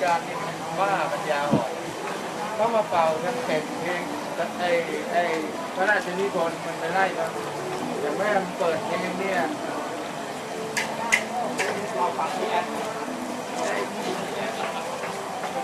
การบ้าปัญญาอ่อนเขามาเป่ากันเสร็จเพลงไอ้พระราชนิพนธ์มันไปไล่กันอย่างแม่มันเปิดเพลงเนี่ย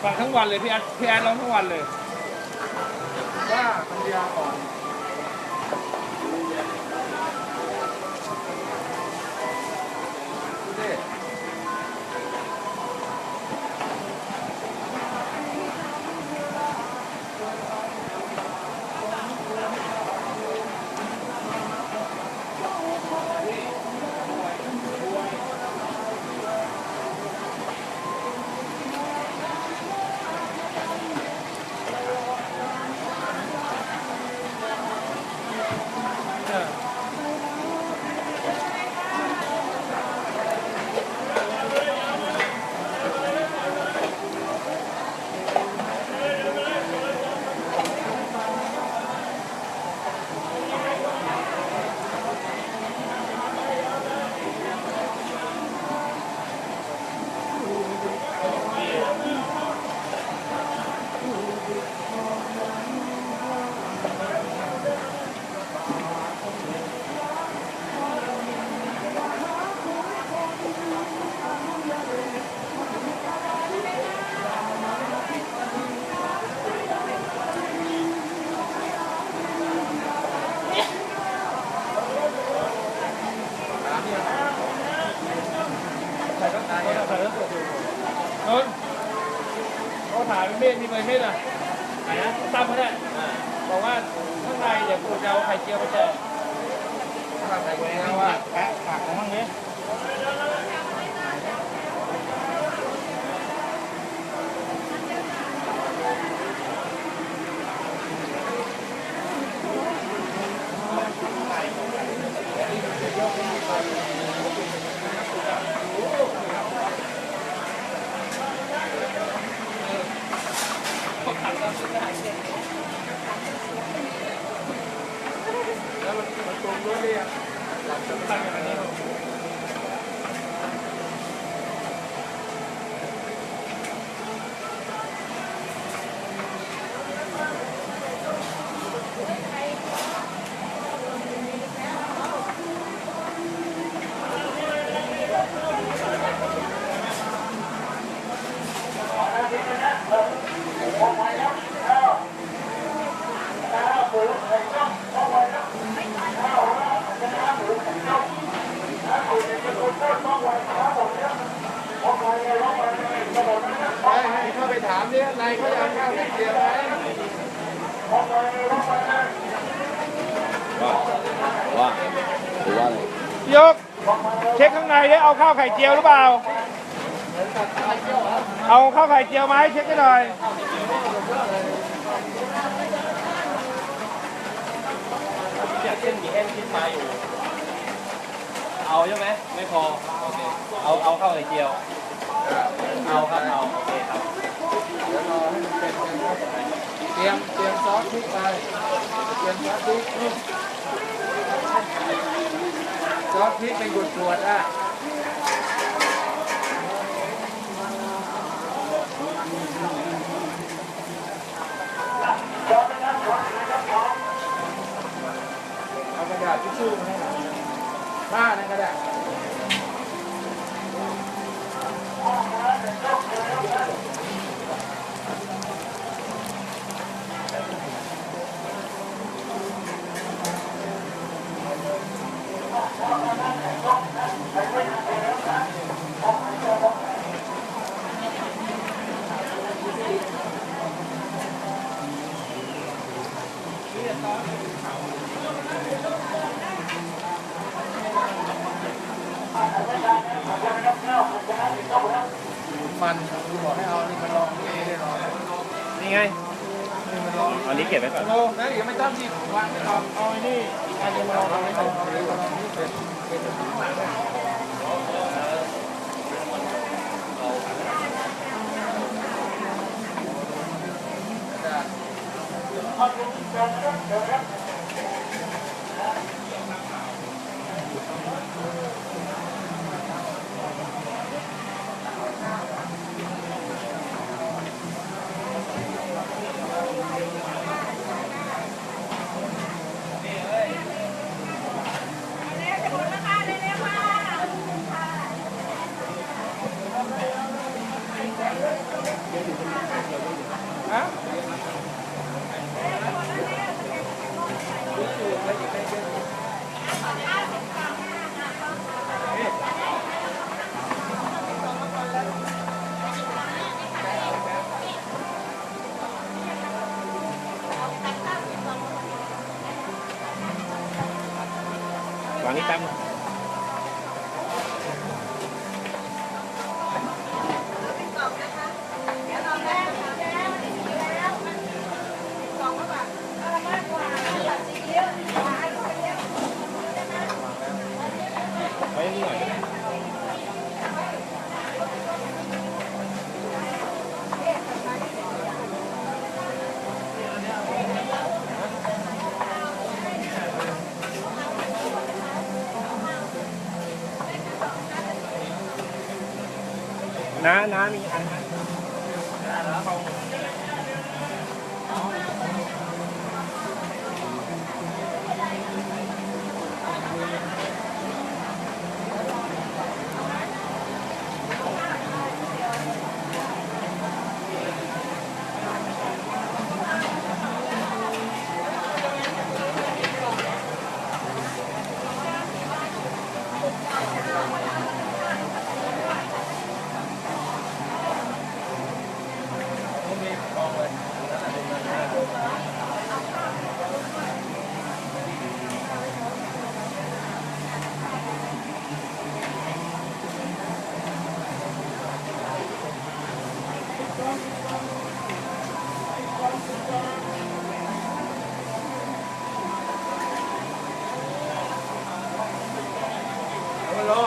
ฟังทั้งวันเลยพี่แอดร้องทั้งวันเลยบ้าปัญญาอ่อนเขาถามเมฆมีใบเมฆอ่ะไหนนะตั้มเขาได้บอกว่าข้างในเดี๋ยวกูจะเอาไข่เจียวไปแจกไข่เจียวว่าแปะปากของมันเนี้ยแล้วมันตรงด้วยเนี่ยตั้งอย่างนี้ให้เข้าไปถามเนี่ยนายเขาจะเอาข้าวไข่เจียวไหมว่าหรือว่าอะไรยกเช็คข้างในได้เอาข้าวไข่เจียวหรือเปล่าเอาข้าวไข่เจียวมาให้เช็คให้หน่อยเส้นหมี่แห้งชิ้นมาอยู่เอาใช่ไหมไม่พอโอเคเอาข้าวไข่เจียวเอาครับเอาโอเคครับเดี๋ยวรอให้มันเป็นกันครับเตรียมซอสพริกไปเตรียมซอสพริกเป็นขวดๆอ่ะเอากระดาษทิชชู่มาให้หน่อยผ้านั่นก็ได้มันบอกให้เอานี่มันลองนี่ได้ลองนี่ไงอันนี้เก็บไว้ก่อนโอ้แล้วเดี๋ยวไม่ต้องหยิบวางไปก่อนเอาไอ้นี่อันนี้มาลองเอาไว้ก่อนนี่เป็นข้างหลัง ฝั่งนี้แป๊บนึง ไว้นี่หน่อยก็ได้น้ามีอันไหมแล้วเขารอ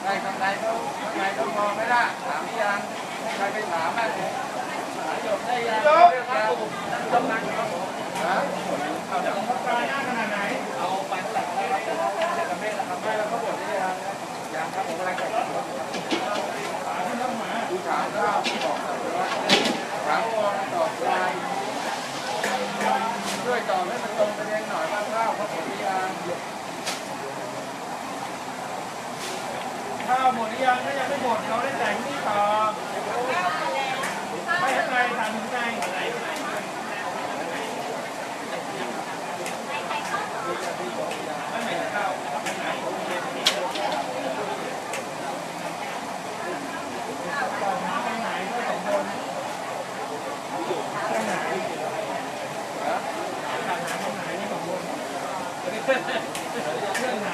ได้กำไรเขาพอไหมล่ะถามยังใครไปถามอ่ะจบได้ยังครับกำลังครับผมฮะเอาจากปลาหน้าขนาดไหนเอาไปเท่าไหร่ครับจะกระเม็ดนะครับไม่แล้วเขาหมดได้ยังครับผมกำลังจะดูถามข้าวบอกถามวอนตอบลายช่วยตอบให้มันตรงประเด็นหน่อยว่าข้าวเขาหมดหรือยังข้าวหมดหรือยังถ้ายังไม่หมดเราได้แต่งที่ต่อไม่ทำไงถามถึงไงไม่ เรื่องไหน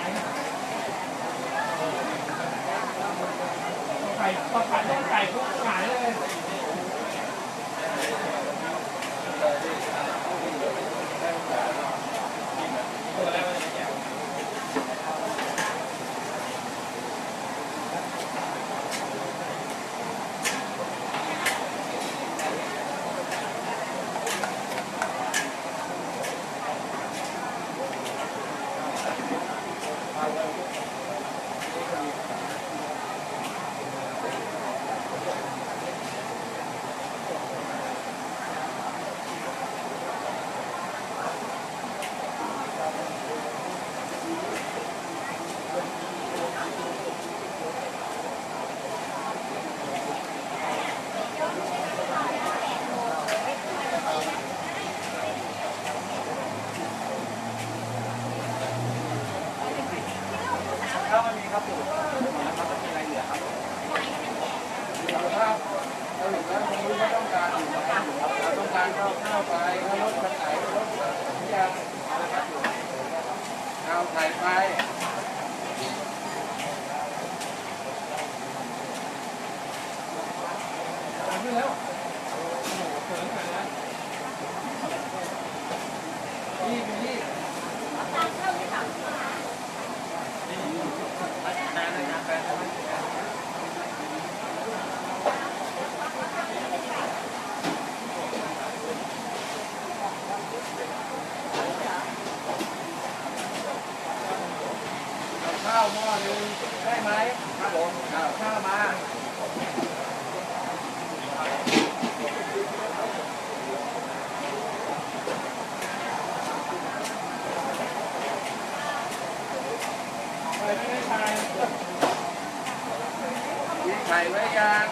ไก่พอขายต้องไก่พวกขายเลย ถ้ามันมีครับผมนะครับจะมีอะไรเหลือครับ ครับสรุปแล้วคุณรู้ว่าต้องการอยู่ไหมเราต้องการเข้าไปถ้ารถคันไหนรถที่ยังเอาถ่ายไปขึ้นแล้วนี่ข้าวหม้อนึงได้ไหมครับผมข้าวมามีไข่ไว้ยัง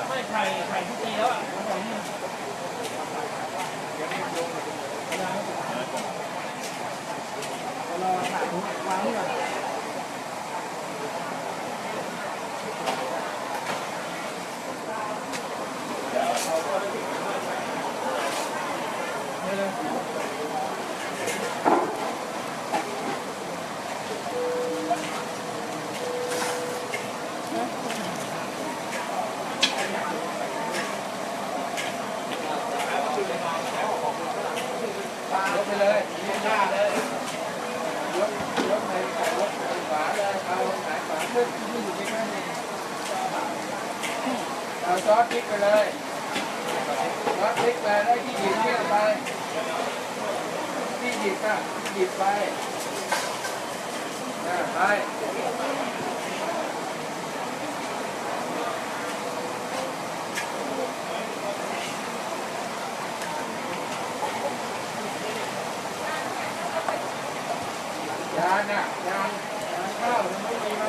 ไม่ไข่ทุกทีแล้วอ่ะรอถ่ายทุกวางนี่ก่อนยกไปเลยยกหน้าเลยยกในรถฝาเลยเอาไหนฝาขึ้นที่อยู่ที่แค่นี้เอาซอสพริกไปเลยซอสพริกไปแล้วที่หยิบเนี่ยไปที่หยิบอ่ะหยิบไปไปยานน่ะยานข้าวมันไม่มีไหม